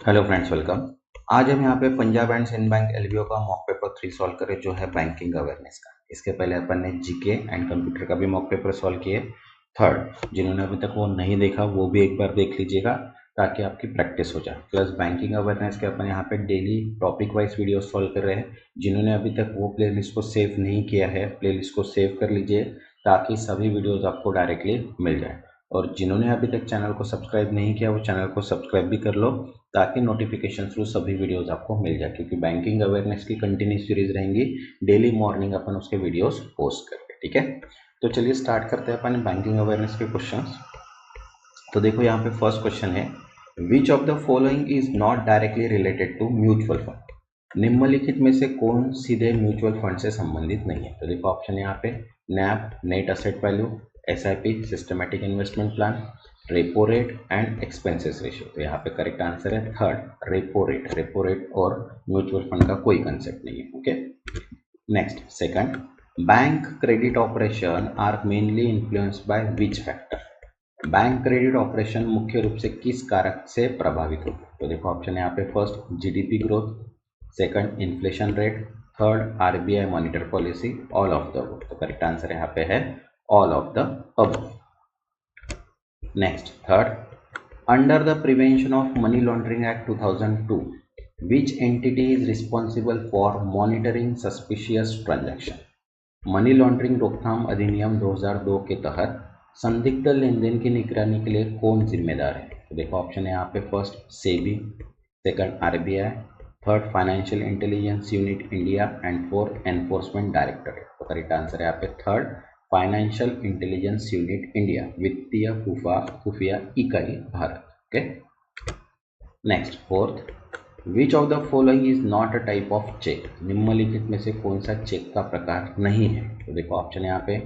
Hello friends, welcome. आज हम यहाँ पे Punjab and Sindh bank LBO का मॉक पेपर 3 सॉल्व करें, जो है बैंकिंग अवेयरनेस का। इसके पहले अपन ने जीके एंड कंप्यूटर का भी मॉक पेपर सॉल्व किए। थर्ड, जिन्होंने अभी तक वो नहीं देखा वो भी एक बार देख लीजिएगा ताकि आपकी प्रैक्टिस हो जाए। प्लस बैंकिंग अवेयरनेस के अपन यहाँ पे daily topic wise video solve कर रहे हैं। जिन्होंने अभी तक वो प्लेलिस्ट को सेव नहीं किया है, प्लेलिस्ट को सेव कर लीजिए ताकि सभी वीडियोज आपको डायरेक्टली मिल जाए। और जिन्होंने अभी तक चैनल को सब्सक्राइब नहीं किया वो चैनल को सब्सक्राइब भी कर लो ताकि नोटिफिकेशन थ्रू सभी वीडियोस आपको मिल जाए, क्योंकि बैंकिंग अवेयरनेस की कंटिन्यू सीरीज रहेंगी। डेली मॉर्निंग अपन उसके वीडियोस पोस्ट करके, ठीक है। तो चलिए स्टार्ट करते हैं अपन बैंकिंग अवेयरनेस के क्वेश्चंस। तो देखो यहाँ पे फर्स्ट क्वेश्चन है, which of the following is not directly related to mutual fund. निम्नलिखित में से कौन सीधे म्यूचुअल फंड से संबंधित नहीं है। तो देखो ऑप्शन यहाँ पे NAV, net asset value, SIP, systematic investment plan, repo rate and expenses ratio. तो यहाँ पे करेक्ट आंसर है third, repo rate. Repo rate और म्यूचुअल फंड का कोई कंसेप्ट नहीं है, okay. Next, second, bank credit operation are mainly influenced by which factor. Bank credit operation मुख्य रूप से किस कारक से प्रभावित होते हैं। तो देखो ऑप्शन यहाँ पे first GDP growth, second inflation rate, third RBI monitor policy, all of the above. तो करेक्ट आंसर यहाँ पे है all of the above. Next, third, under the Prevention of Money Laundering Act 2002, which entity is responsible for monitoring suspicious transaction? Money laundering रोकथाम अधिनियम 2002 के तहत संदिग्ध लेनदेन की निगरानी के लिए कौन जिम्मेदार है। तो देखो ऑप्शन है यहाँ पे first SEBI, second RBI, third financial intelligence unit India and fourth enforcement directorate. तो करेक्ट आंसर है यहाँ पे third, financial intelligence unit India, वित्तीय खुफिया इकाई भारत, okay. Next, fourth, which of the following is not a type of cheque. निम्नलिखित में से कौन सा चेक का प्रकार नहीं है। तो देखो ऑप्शन यहाँ पे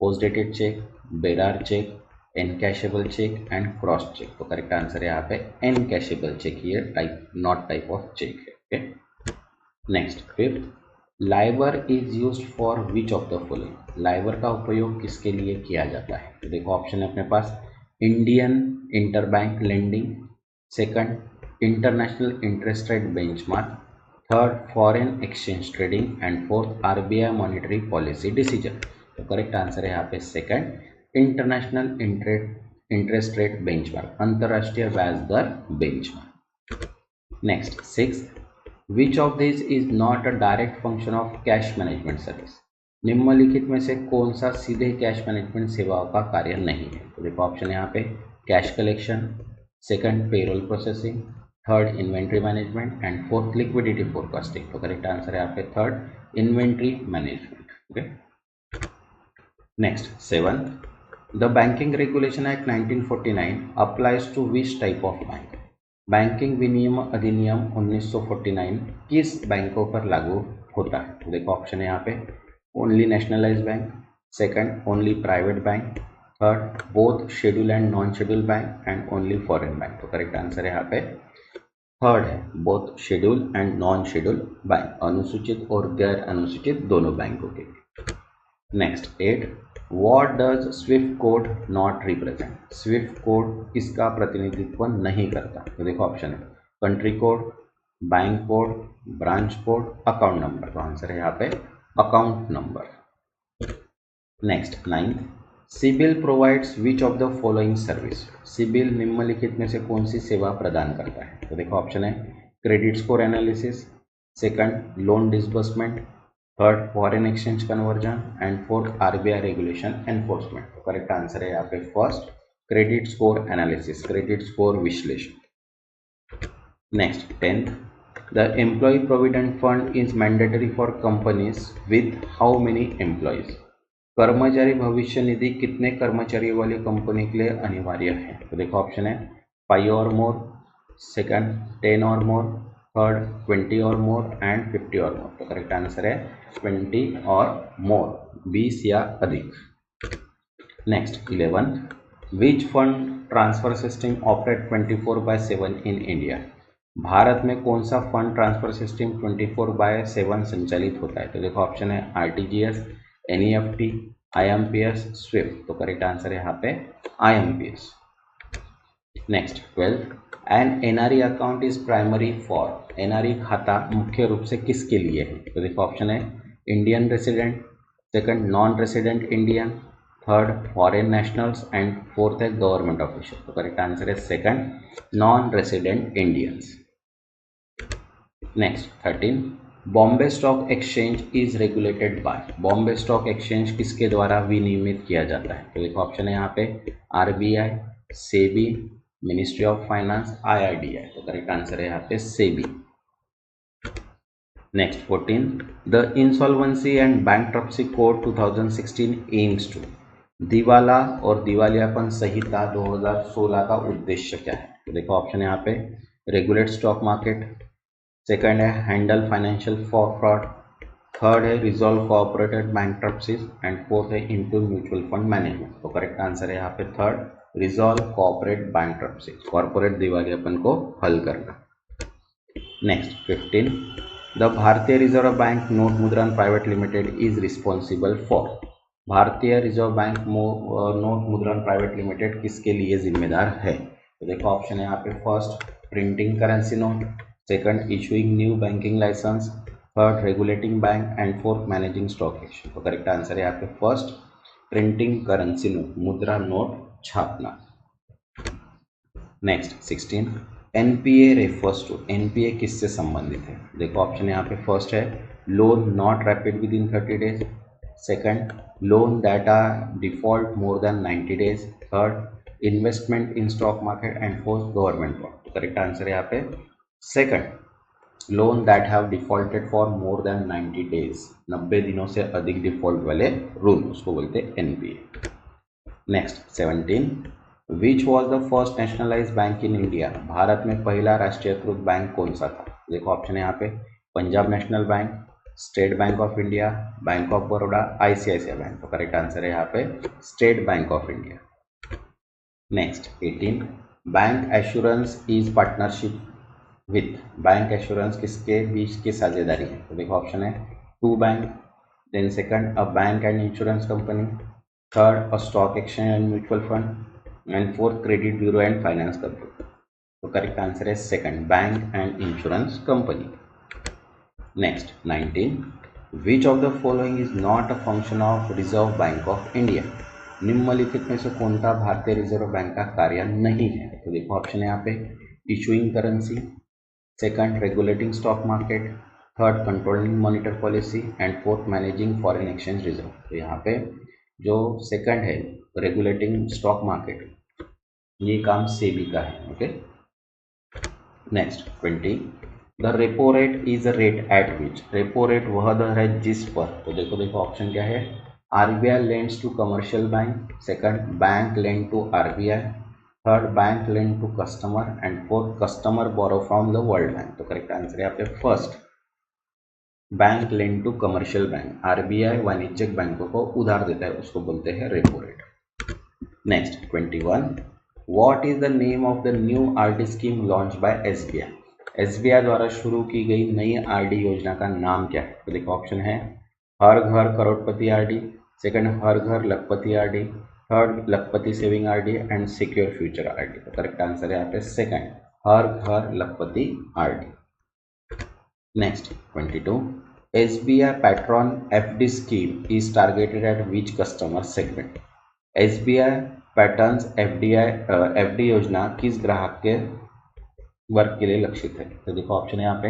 post dated cheque, bearer cheque, encashable cheque and cross cheque. तो करेक्ट आंसर है यहाँ पे एनकैशेबल चेक, ये type not type of cheque है, ओके। नेक्स्ट, फिफ्थ, लाइवर is used for which of the following. लाइवर का उपयोग किसके लिए किया जाता है। तो देखो ऑप्शन है अपने पास Indian interbank lending, second international interest rate benchmark, third foreign exchange trading and fourth RBI monetary policy decision. तो करेक्ट आंसर है यहाँ पे second, international interest rate benchmark, अंतरराष्ट्रीय ब्याज दर benchmark. Next, six, which of this is not a direct function of cash management service. निम्नलिखित में से कौन सा सीधे कैश मैनेजमेंट सेवाओं का कार्य नहीं है। तो देखो ऑप्शन यहाँ पे cash collection, second payroll processing, third inventory management and fourth liquidity forecasting. तो करेक्ट आंसर है यहाँ पे third, inventory management, okay. Next, seventh, the banking regulation act 1949 applies to which type of bank. Banking विनियम अधिनियम 1949 किस बैंकों पर लागू होता है। तो देखो ऑप्शन है यहाँ पे only nationalise bank, second only private bank, third both schedule and non schedule bank and only foreign bank. तो करेक्ट आंसर है यहाँ पे थर्ड है, both schedule and non schedule bank, अनुसूचित और गैर अनुसूचित दोनों बैंकों के। Next, eight, what does SWIFT code not represent. SWIFT code किसका प्रतिनिधित्व नहीं करता। तो देखो ऑप्शन है country code, bank code, branch code, account number. तो आंसर है यहाँ पे account number. Next, ninth, CIBIL provides which of the following service. CIBIL निम्नलिखित में से कौन सी सेवा प्रदान करता है। तो देखो ऑप्शन है credit score analysis, second loan disbursement, third foreign exchange conversion and fourth RBI regulation enforcement. तो करेक्ट आंसर है यहाँ पे first, credit score analysis, credit score विश्लेषण। Next, tenth, the employ provident fund is mandatory for companies with how many employees. कर्मचारी भविष्य निधि कितने कर्मचारियों वाली कंपनी के लिए अनिवार्य है। तो देखो ऑप्शन है 5 और मोर, सेकंड 10 और मोर, थर्ड 20 और मोर एंड 50 और मोर। तो करेक्ट आंसर है 20 और मोर, 20 या अधिक। Next, 11, which fund transfer system operate 24/7 in India. Bharat में कौन सा फंड ट्रांसफर सिस्टम 24/7 संचालित होता है। तो देखो ऑप्शन है आरटीजीएस, एनईएफटी, आईएमपीएस, स्विफ्ट। तो करेक्ट आंसर है यहाँ पे IMPS. Next, 12, and NRE account is primary for, NRE खाता मुख्य रूप से किसके लिए है? तो देखो ऑप्शन है Indian resident, second non resident Indian, third foreign nationals and fourth है गवर्नमेंट ऑफिशियल। तो करेक्ट आंसर है second non resident Indians. Next 13, Bombay stock exchange is regulated by, Bombay stock exchange किसके द्वारा विनियमित किया जाता है? तो देखो ऑप्शन है यहाँ पे RBI, SEBI, ministry of finance, IRDI. तो करेक्ट आंसर है यहाँ पे SEBI. Next 14, the insolvency and bankruptcy code 2016 aims to, दिवाला और दिवालियापन संहिता 2016 का उद्देश्य क्या है? तो देखो ऑप्शन है यहाँ पे रेगुलेट स्टॉक मार्केट, सेकंड है हैंडल फाइनेंशियल फ्रॉड, थर्ड है रिजॉल्व कोऑपरेटेड बैंकरप्सीज एंड फोर्थ है इम्प्रूव म्यूचुअल फंड मैनेजमेंट। तो करेक्ट आंसर है यहाँ पे थर्ड रिजॉल्व कोऑपरेट बैंकरप्सीज, कॉर्पोरेट दिवालियापन को हल करना। नेक्स्ट 15, द भारतीय रिजर्व बैंक नोट मुद्रण private limited is responsible for, भारतीय रिजर्व बैंक नोट मुद्रण प्राइवेट लिमिटेड किसके लिए जिम्मेदार है? तो देखो ऑप्शन है यहाँ पे first printing currency note, second issuing new banking licence, third regulating bank and fourth managing stock exchange. तो करेक्ट आंसर है यहाँ पे फर्स्ट प्रिंटिंग करेंसी नोट, मुद्रा नोट छापना। Next 16, NPA refers to, NPA किससे संबंधित है? देखो ऑप्शन यहाँ पे फर्स्ट है loan not repaid within 30 days, second loan that are default more than 90 days, third investment in stock market and fourth government bond. तो correct answer है यहाँ पे second loan that have defaulted for more than 90 days, 90 दिनों से अधिक default वाले rule, उसको बोलते हैं NPA. Next 17, which was the first nationalise bank in India, Bharat में पहला राष्ट्रीयकृत बैंक कौन सा था? देखो ऑप्शन है यहाँ पे Punjab national bank, state bank of India, bank of Baroda, ICICI bank. तो करेक्ट आंसर है यहाँ पे state bank of India. Next 18, bank assurance is partnership with, bank assurance किसके बीच की साझेदारी है? तो देखो ऑप्शन है two bank, then second a bank and insurance company, third a stock exchange and mutual fund and fourth credit bureau and finance company. तो correct answer है second bank and insurance company. Next 19, which of the following is not a function of reserve bank of India, निम्नलिखित में से कौनता भारतीय reserve bank का कार्य नहीं है? तो देखो ऑप्शन है यहाँ पे issuing currency, second regulating stock market, third controlling monitor policy and fourth managing foreign exchange reserve. तो यहाँ पे जो सेकंड है रेगुलेटिंग स्टॉक मार्केट, ये काम सेबी का है। Okay, next 20, the repo rate is a rate at which, repo rate वह दर है जिस पर, तो देखो ऑप्शन क्या है RBI lends to commercial bank, second bank lend to RBI, third bank lend to customer and fourth customer borrow from the world bank. तो correct answer है यहाँ पे first bank lend to commercial bank, RBI वाणिज्यिक बैंकों को उधार देता है, उसको बोलते हैं repo rate. Next 21, what is the name of the new RD scheme launch by SBI, SBI द्वारा शुरू की गई नई आरडी योजना का नाम क्या है? तो देखो ऑप्शन है हर घर करोड़पति आरडी, सेकंड हर घर लखपति RD, third Lakhpati saving RD and secure future RD. तो करेक्ट आंसर है यहाँ पे सेकंड हर घर लखपति RD. Next 22, SBI patron FD scheme is targeted eight which customer segment, SBI patterns FD योजना किस ग्राहक के वर्ग के लिए लक्षित है? तो देखो ऑप्शन है यहाँ पे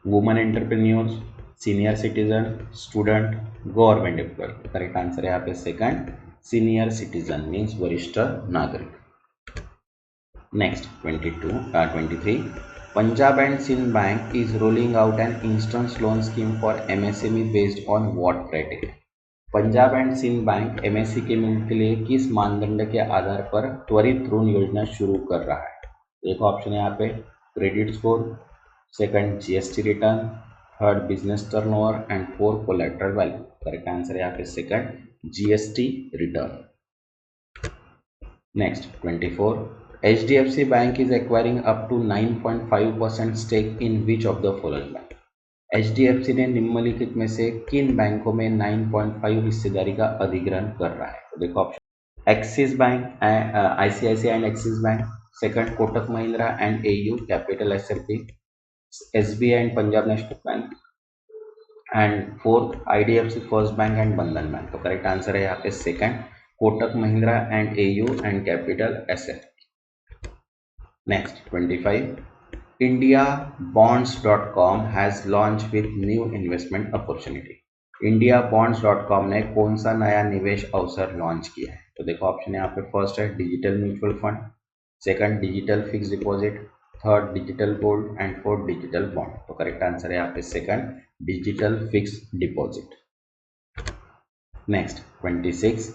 women entrepreneurs, senior citizen, student, government employ. Correct answer है यहाँ पे सेकंड सीनियर सिटीजन मीन्स वरिष्ठ नागरिक। Next 23, Punjab and Sindh bank is rolling out an instance loan scheme for MSME based on what criteria, Punjab and Sindh bank MSE के मिल के लिए किस मानदंड के आधार पर त्वरित ऋण योजना शुरू कर रहा है? देखो ऑप्शन है यहाँ पे credit score, second GST return, third business turnover and fourth collateral value. Correct answer है यहाँ पे second GST return. Next 24, HDFC bank is acquiring up to 9.5% stake in which of the following bank, HDFC ने निम्नलिखित में से किन बैंकों में 9.5 हिस्सेदारी का अधिग्रहण कर रहा है? तो देखो option axis bank, ICICI and axis bank, second Kotak Mahindra and AU capital SFB, SBI and Punjab national bank, and fourth IDFC first bank and बंधन बैंक। तो करेक्ट आंसर है यहाँ पे second Kotak Mahindra and AU and capital SF. Next 25, indiabonds.com has launched with new investment opportunity। indiabonds.com ने कौन सा नया निवेश अवसर लॉन्च किया है? तो देखो ऑप्शन यहाँ पे फर्स्ट है digital mutual fund, second digital fix deposit, third digital gold and fourth digital bond. तो करेक्ट आंसर है यहाँ पे second digital fix deposit. Next 26,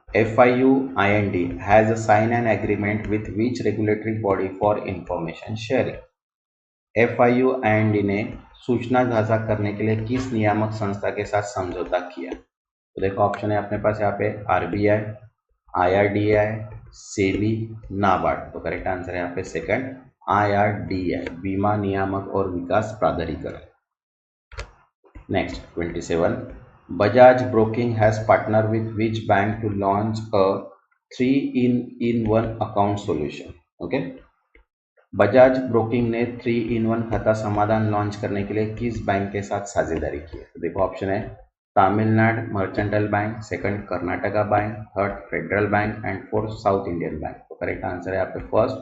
FIU IND has signed an agreement with which regulatory body for information sharing। FIU IND ने सूचना साझा करने के लिए किस नियामक संस्था के साथ समझौता किया? तो देखो ऑप्शन है अपने पास यहाँ पे RBI, IRDAI, सेबी, नाबार्ड। तो करेक्ट आंसर है यहाँ पे सेकंड IRDAI, बीमा नियामक और विकास प्राधिकरण। Next 27, Bajaj Broking has partnered with which bank to launch a 3-in-1 account solution? Okay, Bajaj broking ने 3-in-1 खाता समाधान लॉन्च करने के लिए किस बैंक के साथ साझेदारी की है? तो देखो ऑप्शन है Tamil Nadu mercantile bank, second Karnataka bank, third federal bank and fourth south Indian bank. तो करेक्ट आंसर है यहाँ पे first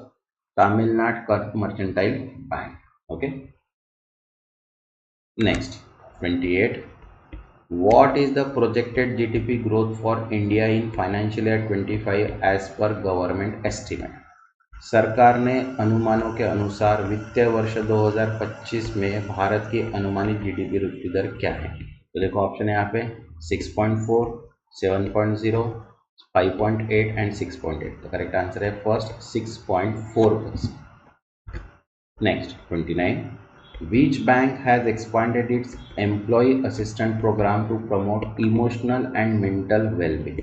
Tamil Nadu mercantile bank. Okay, next 28, What is the projected GDP growth for India in financial year 25 as per government estimate? सरकार ने अनुमानों के अनुसार वित्तीय वर्ष 2025 में भारत की अनुमानित जीडीपी वृद्धि दर क्या है? तो देखो ऑप्शन है यहाँ पे 6.4, 7.0, 5.8 एंड 6.8। तो करेक्ट आंसर है first 6.4%। Next 29, Which bank has expanded its employee assistant program to promote emotional and mental well-being?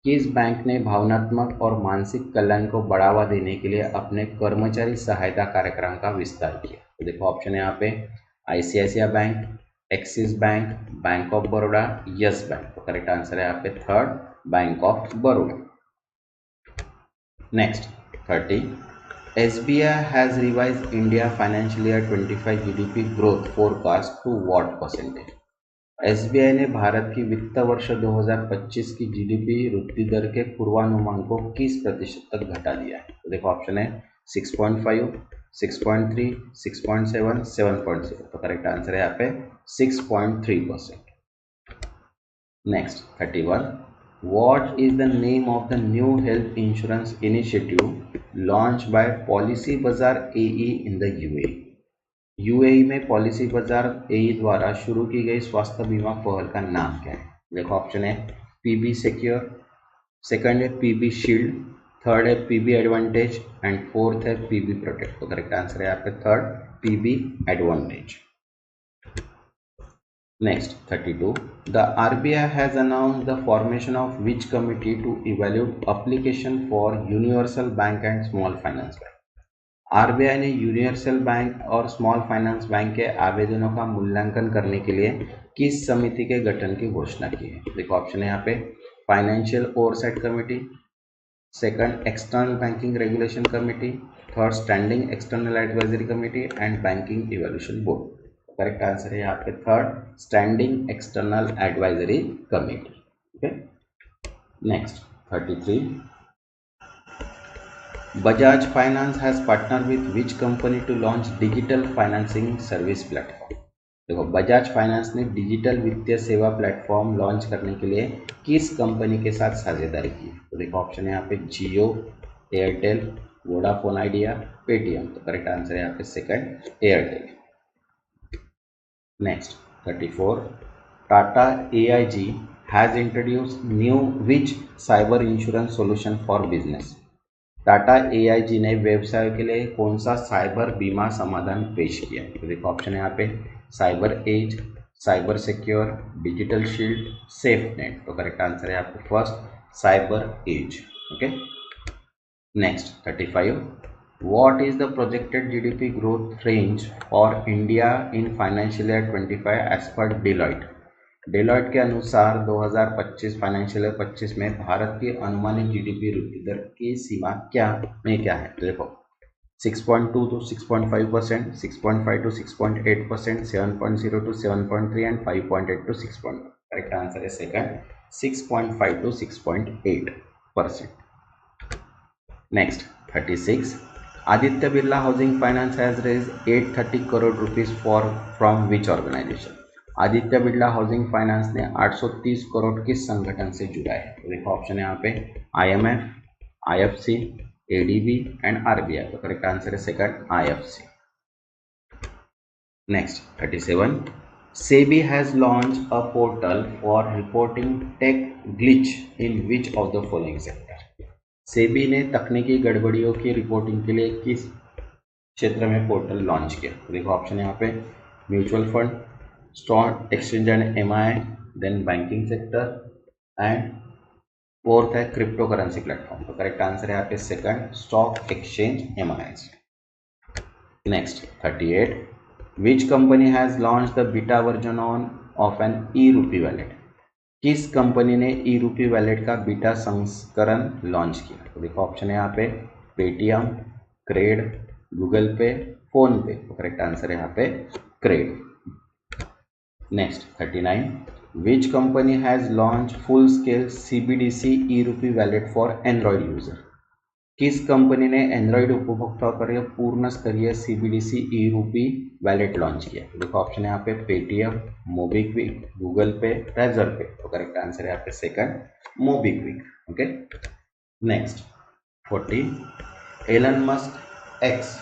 किस बैंक ने भावनात्मक और मानसिक कल्याण को बढ़ावा देने के लिए अपने कर्मचारी सहायता कार्यक्रम का विस्तार किया? तो देखो ऑप्शन है यहाँ पे ICICI bank, axis bank, bank of Baroda, yes bank. तो करेक्ट आंसर है यहाँ पे third bank of Baroda. Next 30, SBI has revised India financial year 25 GDP growth forecast to what percentage? SBI ने भारत की वित्त वर्ष 2025 की GDP वृद्धि दर के पूर्वानुमान को किस प्रतिशत तक घटा दिया है? तो देखो ऑप्शन है 6.5, 6.3, 6.7, 7.0। तो करेक्ट आंसर है यहाँ पे 6.3%। Next 31, What is the name of the new health insurance initiative launched by Policy Bazaar AE in the UAE? UAE में पॉलिसी बाजार AE द्वारा शुरू की गई स्वास्थ्य बीमा पहल का नाम क्या है? देखो ऑप्शन है PB सिक्योर, सेकंड है PB शील्ड, थर्ड है PB एडवांटेज एंड फोर्थ है PB प्रोटेक्ट। तो करेक्ट आंसर है यहाँ पे third PB advantage. Next 32, the RBI has announced the formation of which committee to evaluate application for universal bank and small finance bank? RBI ने universal bank और small finance bank के आवेदनों का मूल्यांकन करने के लिए किस समिति के गठन की घोषणा की है? देखो ऑप्शन है यहाँ पे financial oversight committee, second external banking regulation committee, third standing external advisory committee and banking evaluation board. Correct answer है यहाँ पे third standing external advisory committee. Okay, next 33, Bajaj Finance has partnered with which company to launch digital financing service platform? देखो Bajaj finance ने digital वित्तीय सेवा platform launch करने के लिए किस कंपनी के साथ साझेदारी की? तो देखो ऑप्शन है यहाँ पे जियो, एयरटेल, वोडाफोन आइडिया, पेटीएम। तो करेक्ट आंसर है यहाँ पे second Airtel. Next 34, Tata AIG has introduced new which cyber insurance solution for business? Tata AIG ने व्यवसाय के लिए कौन सा साइबर बीमा समाधान पेश किया? तो देखो ऑप्शन है यहाँ पे cyber edge, cyber secure, digital shield, safe net. तो करेक्ट आंसर है यहाँ पे first cyber edge. Okay, next 35, What is the projected GDP growth range for India in financial year 25 as per Deloitte? Deloitte के अनुसार 2025 financial year 25 में भारत की अनुमानित GDP वृद्धि दर की सीमा क्या है? तो देखो 6.2 to 6.5%, 6.5 to 6.8%, 7.0 to 7.3 and 5.8 to 6.1. Correct answer है second 6.5 to 6.8%. Next 36. Aditya Birla Housing Finance has raised 830 crore rupees from which organization? Aditya Birla housing finance ने 830 करोड़ किस संगठन से जुड़ा है? तो देखो ऑप्शन है यहाँ पे IMF, IFC, ADB and RBI. तो करेक्ट आंसर है second IFC. Next 37. SEBI has launched a portal for reporting tech glitch in which of the following sector? SEBI ने तकनीकी गड़बड़ियों की रिपोर्टिंग के लिए किस क्षेत्र में पोर्टल लॉन्च किया? तो देखो ऑप्शन यहाँ पे mutual fund, stock exchange and MI, then banking sector and fourth है क्रिप्टो करेंसी प्लेटफॉर्म. तो करेक्ट आंसर है यहाँ पे second stock exchange MI. Next 38. Which company has launch the beta version of an e rupee wallet? किस कंपनी ने e rupee wallet का beta संस्करण लॉन्च किया? तो देखो ऑप्शन है यहाँ पे Paytm, CRED, Google Pay, PhonePe. तो करेक्ट आंसर है यहाँ पे crate. Next 39. Which company has launch full scale CBDC e rupee wallet for Android user? किस कंपनी ने एंड्रॉइड उपभोक्ताओं के लिए पूर्ण स्तरीय CBDC ई-रूपी वैलेट लॉन्च किया? तो देखो ऑप्शन है यहाँ पे Paytm, MobiKwik, Google Pay, Razorpay. तो करेक्ट आंसर है यहाँ पे second MobiKwik. Okay. Next 40. Elon Musk X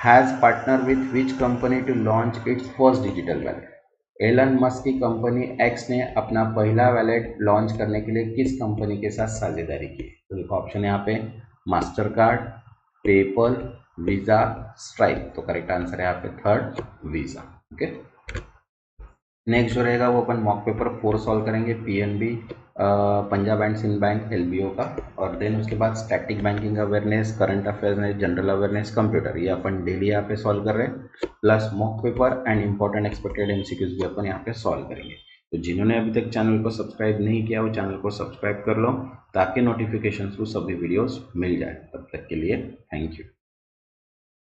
has partner with which company to launch its first digital wallet? Elon Musk की कंपनी एक्स ने अपना पहला वैलेट लॉन्च करने के लिए किस कंपनी के साथ साझेदारी की? तो देखो ऑप्शन है यहाँ पे master card, PayPal, visa, stripe. तो करेक्ट आंसर है यहाँ पे थर्ड वीजा. ओके. नेक्स्ट जो रहेगा वो अपन मॉक पेपर 4 सॉल्व करेंगे PNB, Punjab and Sindh bank LBO का, और देन उसके बाद static banking awareness, current affairs, general awareness, computer. ये अपन डेली यहाँ पे सॉल्व कर रहे हैं, plus mock paper and important expected MCQs भी अपन यहाँ पे सॉल्व करेंगे. तो जिन्होंने अभी तक चैनल को सब्सक्राइब नहीं किया वो चैनल को सब्सक्राइब कर लो ताकि नोटिफिकेशन थ्रू सभी वीडियोस मिल जाए. तब तक के लिए थैंक यू.